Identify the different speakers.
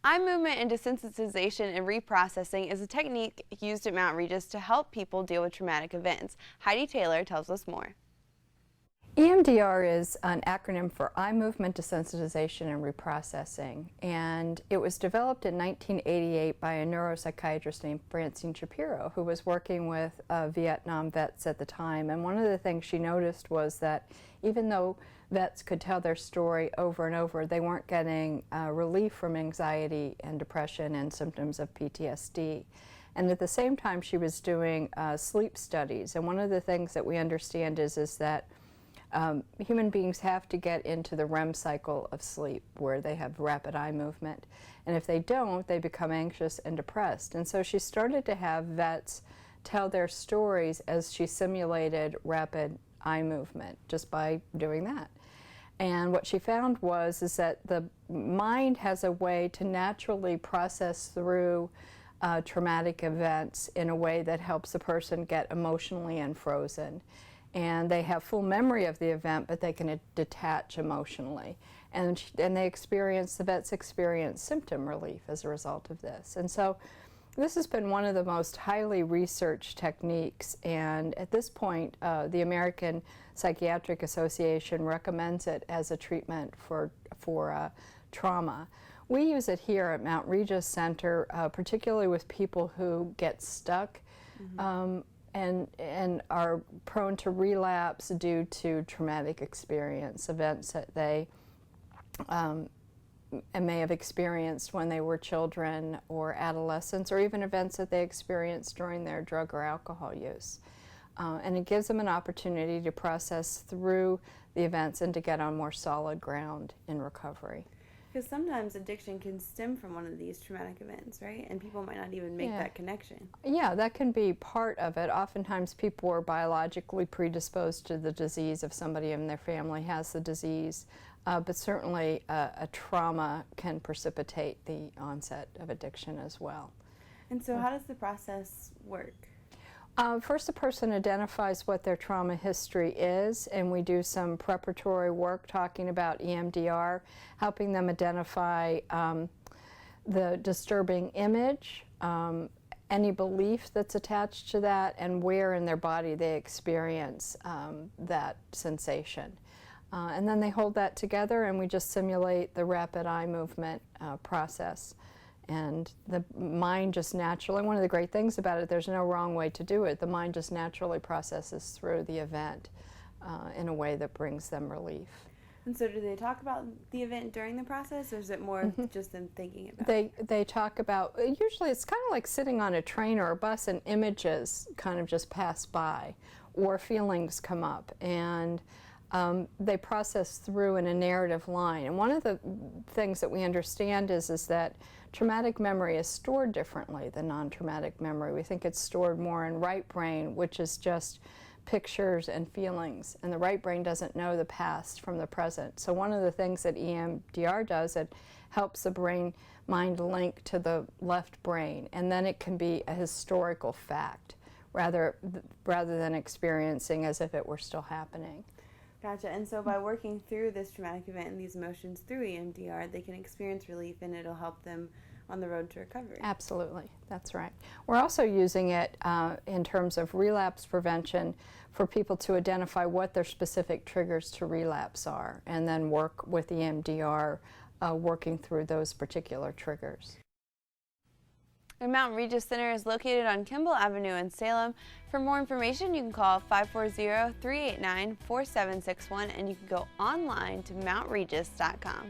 Speaker 1: Eye movement and desensitization and reprocessing is a technique used at Mount Regis to help people deal with traumatic events. Heidi Taylor tells us more.
Speaker 2: EMDR is an acronym for Eye Movement Desensitization and Reprocessing, and it was developed in 1988 by a neuropsychiatrist named Francine Shapiro, who was working with Vietnam vets at the time. And one of the things she noticed was that even though vets could tell their story over and over, they weren't getting relief from anxiety and depression and symptoms of PTSD. And at the same time, she was doing sleep studies. And one of the things that we understand is that human beings have to get into the REM cycle of sleep where they have rapid eye movement. And if they don't, they become anxious and depressed. And so she started to have vets tell their stories as she simulated rapid eye movement just by doing that. And what she found is that the mind has a way to naturally process through traumatic events in a way that helps the person get emotionally unfrozen. And they have full memory of the event, but they can detach emotionally. And the vets experience symptom relief as a result of this. And so this has been one of the most highly researched techniques, and at this point the American Psychiatric Association recommends it as a treatment for trauma. We use it here at Mount Regis Center, particularly with people who get stuck and are prone to relapse due to traumatic experience, events that they may have experienced when they were children or adolescents, or even events that they experienced during their drug or alcohol use. And it gives them an opportunity to process through the events and to get on more solid ground in recovery.
Speaker 1: Because sometimes addiction can stem from one of these traumatic events, right? And people might not even make that connection.
Speaker 2: Yeah, that can be part of it. Oftentimes people are biologically predisposed to the disease if somebody in their family has the disease. But certainly a trauma can precipitate the onset of addiction as well.
Speaker 1: And so how does the process work?
Speaker 2: First, the person identifies what their trauma history is, and we do some preparatory work talking about EMDR, helping them identify the disturbing image, any belief that's attached to that, and where in their body they experience that sensation. And then they hold that together, and we just simulate the rapid eye movement process. And the mind just naturally, one of the great things about it, there's no wrong way to do it. The mind just naturally processes through the event in a way that brings them relief.
Speaker 1: And so do they talk about the event during the process, or is it more just them thinking about it?
Speaker 2: They talk about, usually it's kind of like sitting on a train or a bus and images kind of just pass by, or feelings come up, and they process through in a narrative line. And one of the things that we understand is that traumatic memory is stored differently than non-traumatic memory. We think it's stored more in right brain, which is just pictures and feelings, and the right brain doesn't know the past from the present. So one of the things that EMDR does, it helps the mind link to the left brain, and then it can be a historical fact rather than experiencing as if it were still happening.
Speaker 1: Gotcha. And so by working through this traumatic event and these emotions through EMDR, they can experience relief, and it'll help them on the road to recovery.
Speaker 2: Absolutely. That's right. We're also using it in terms of relapse prevention for people to identify what their specific triggers to relapse are, and then work with EMDR working through those particular triggers.
Speaker 1: The Mount Regis Center is located on Kimball Avenue in Salem. For more information, you can call 540-389-4761, and you can go online to mountregis.com.